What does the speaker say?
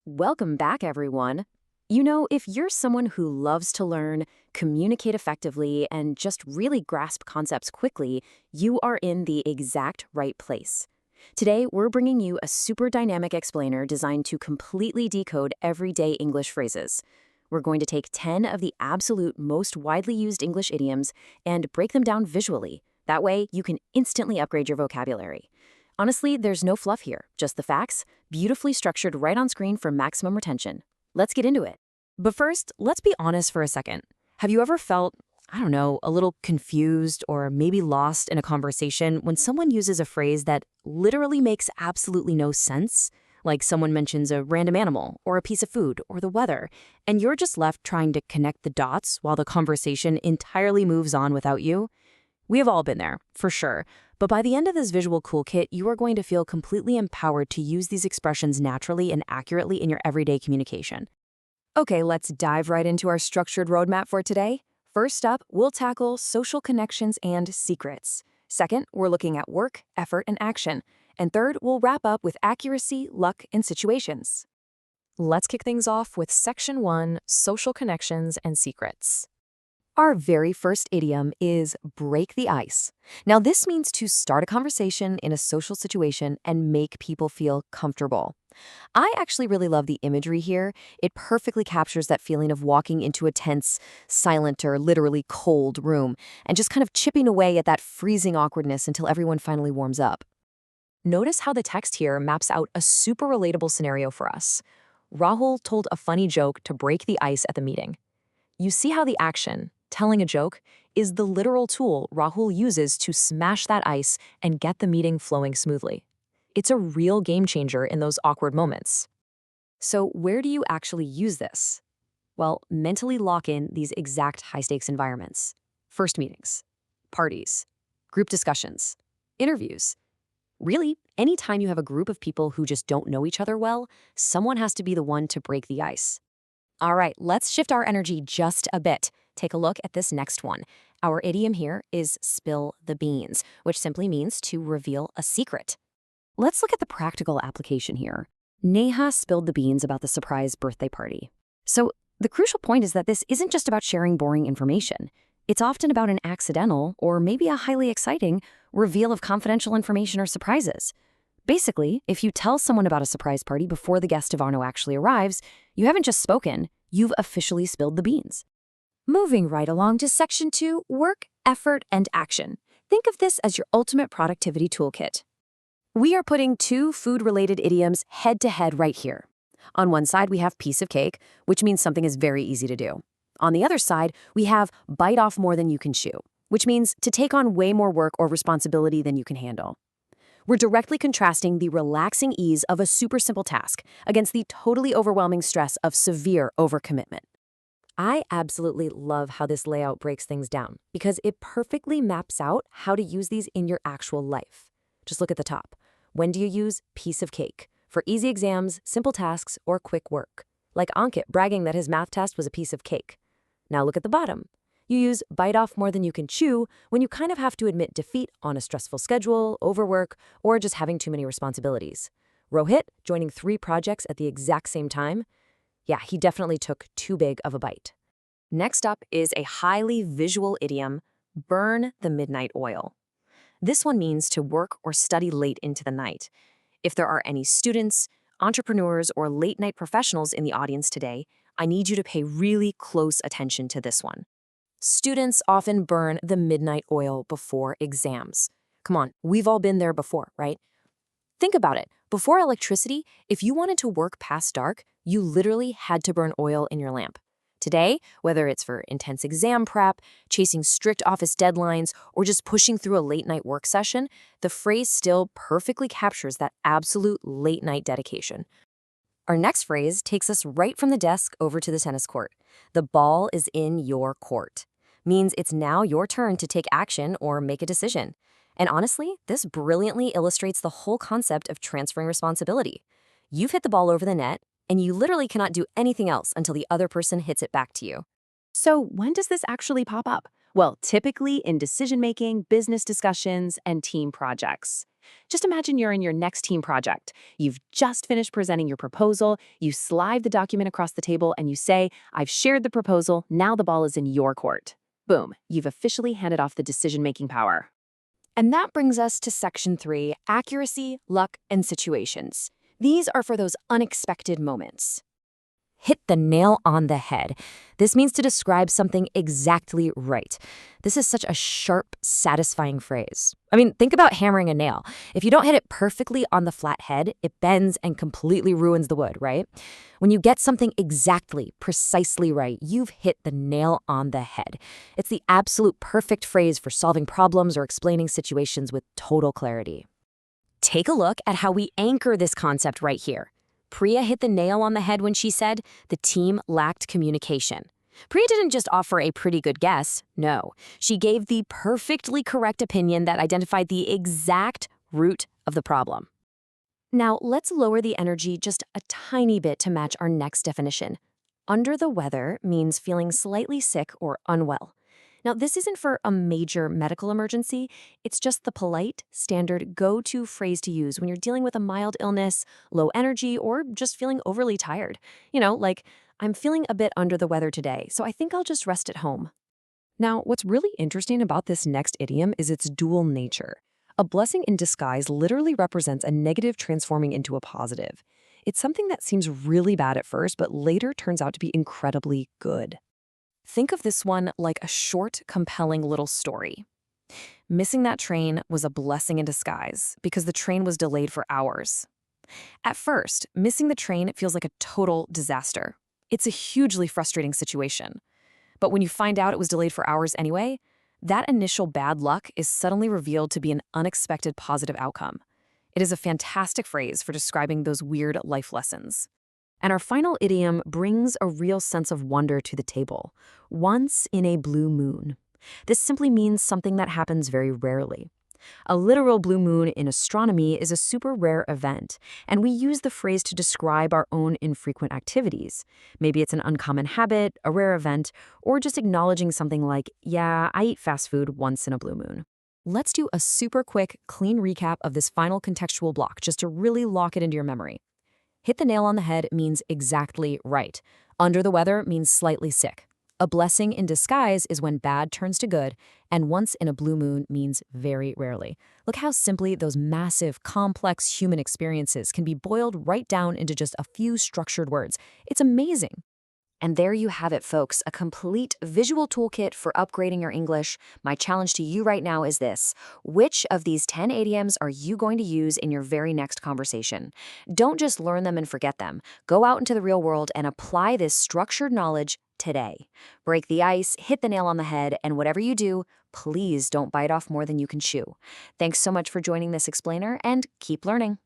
Welcome back, everyone. If you're someone who loves to learn, communicate effectively, and just really grasp concepts quickly, you are in the exact right place. Today, we're bringing you a super dynamic explainer designed to completely decode everyday English phrases. We're going to take 10 of the absolute most widely used English idioms and break them down visually. That way, you can instantly upgrade your vocabulary. Honestly, there's no fluff here, just the facts, beautifully structured right on screen for maximum retention. Let's get into it. But first, let's be honest for a second. Have you ever felt, a little confused or maybe lost in a conversation when someone uses a phrase that literally makes absolutely no sense? Like someone mentions a random animal or a piece of food or the weather, and you're just left trying to connect the dots while the conversation entirely moves on without you? We have all been there, for sure. But by the end of this visual toolkit, you are going to feel completely empowered to use these expressions naturally and accurately in your everyday communication. Okay, let's dive right into our structured roadmap for today. First up, we'll tackle social connections and secrets. Second, we're looking at work, effort, and action. And third, we'll wrap up with accuracy, luck, and situations. Let's kick things off with Section 1, Social Connections and Secrets. Our very first idiom is break the ice. Now, this means to start a conversation in a social situation and make people feel comfortable. I actually really love the imagery here. It perfectly captures that feeling of walking into a tense, silent, or literally cold room and just kind of chipping away at that freezing awkwardness until everyone finally warms up. Notice how the text here maps out a super relatable scenario for us. Rahul told a funny joke to break the ice at the meeting. You see how the action, telling a joke, is the literal tool Rahul uses to smash that ice and get the meeting flowing smoothly. It's a real game changer in those awkward moments. So where do you actually use this? Well, mentally lock in these exact high-stakes environments. First meetings, parties, group discussions, interviews. Really, anytime you have a group of people who just don't know each other well, someone has to be the one to break the ice. All right, let's shift our energy just a bit. Take a look at this next one. Our idiom here is spill the beans, which simply means to reveal a secret. Let's look at the practical application here. Neha spilled the beans about the surprise birthday party. So the crucial point is that this isn't just about sharing boring information. It's often about an accidental, or maybe a highly exciting, reveal of confidential information or surprises. Basically, if you tell someone about a surprise party before the guest of honor actually arrives, you haven't just spoken, you've officially spilled the beans. Moving right along to Section 2, work, effort, and action. Think of this as your ultimate productivity toolkit. We are putting two food-related idioms head-to-head right here. On one side, we have piece of cake, which means something is very easy to do. On the other side, we have bite off more than you can chew, which means to take on way more work or responsibility than you can handle. We're directly contrasting the relaxing ease of a super simple task against the totally overwhelming stress of severe overcommitment. I absolutely love how this layout breaks things down because it perfectly maps out how to use these in your actual life. Just look at the top. When do you use piece of cake? For easy exams, simple tasks, or quick work. Like Ankit bragging that his math test was a piece of cake. Now look at the bottom. You use bite off more than you can chew when you kind of have to admit defeat on a stressful schedule, overwork, or just having too many responsibilities. Rohit joining 3 projects at the exact same time? Yeah, he definitely took too big of a bite. Next up is a highly visual idiom, burn the midnight oil. This one means to work or study late into the night. If there are any students, entrepreneurs, or late-night professionals in the audience today, I need you to pay really close attention to this one. Students often burn the midnight oil before exams. Come on, we've all been there before, right? Think about it. Before electricity, if you wanted to work past dark, you literally had to burn oil in your lamp. Today, whether it's for intense exam prep, chasing strict office deadlines, or just pushing through a late-night work session, the phrase still perfectly captures that absolute late-night dedication. Our next phrase takes us right from the desk over to the tennis court. The ball is in your court. Means it's now your turn to take action or make a decision. And honestly, this brilliantly illustrates the whole concept of transferring responsibility. You've hit the ball over the net, and you literally cannot do anything else until the other person hits it back to you. So when does this actually pop up? Well, typically in decision-making, business discussions, and team projects. Just imagine you're in your next team project. You've just finished presenting your proposal, you slide the document across the table, and you say, "I've shared the proposal, now the ball is in your court." Boom, you've officially handed off the decision-making power. And that brings us to section 3, accuracy, luck, and situations. These are for those unexpected moments. Hit the nail on the head. This means to describe something exactly right. This is such a sharp, satisfying phrase. I mean, think about hammering a nail. If you don't hit it perfectly on the flat head, it bends and completely ruins the wood, right? When you get something exactly, precisely right, you've hit the nail on the head. It's the absolute perfect phrase for solving problems or explaining situations with total clarity. Take a look at how we anchor this concept right here. Priya hit the nail on the head when she said the team lacked communication. Priya didn't just offer a pretty good guess. No, she gave the perfectly correct opinion that identified the exact root of the problem. Now, let's lower the energy just a tiny bit to match our next definition. Under the weather means feeling slightly sick or unwell. Now, this isn't for a major medical emergency. It's just the polite, standard go-to phrase to use when you're dealing with a mild illness, low energy, or just feeling overly tired. Like, I'm feeling a bit under the weather today, so I think I'll just rest at home. Now, what's really interesting about this next idiom is its dual nature. A blessing in disguise literally represents a negative transforming into a positive. It's something that seems really bad at first, but later turns out to be incredibly good. Think of this one like a short, compelling little story. Missing that train was a blessing in disguise because the train was delayed for hours. At first, missing the train feels like a total disaster. It's a hugely frustrating situation. But when you find out it was delayed for hours anyway, that initial bad luck is suddenly revealed to be an unexpected positive outcome. It is a fantastic phrase for describing those weird life lessons. And our final idiom brings a real sense of wonder to the table. Once in a blue moon. This simply means something that happens very rarely. A literal blue moon in astronomy is a super rare event, and we use the phrase to describe our own infrequent activities. Maybe it's an uncommon habit, a rare event, or just acknowledging something like, yeah, I eat fast food once in a blue moon. Let's do a super quick, clean recap of this final contextual block just to really lock it into your memory. Hit the nail on the head means exactly right. Under the weather means slightly sick. A blessing in disguise is when bad turns to good, and once in a blue moon means very rarely. Look how simply those massive, complex human experiences can be boiled right down into just a few structured words. It's amazing. And there you have it, folks, a complete visual toolkit for upgrading your English. My challenge to you right now is this. Which of these 10 idioms are you going to use in your very next conversation? Don't just learn them and forget them. Go out into the real world and apply this structured knowledge today. Break the ice, hit the nail on the head, and whatever you do, please don't bite off more than you can chew. Thanks so much for joining this explainer, and keep learning.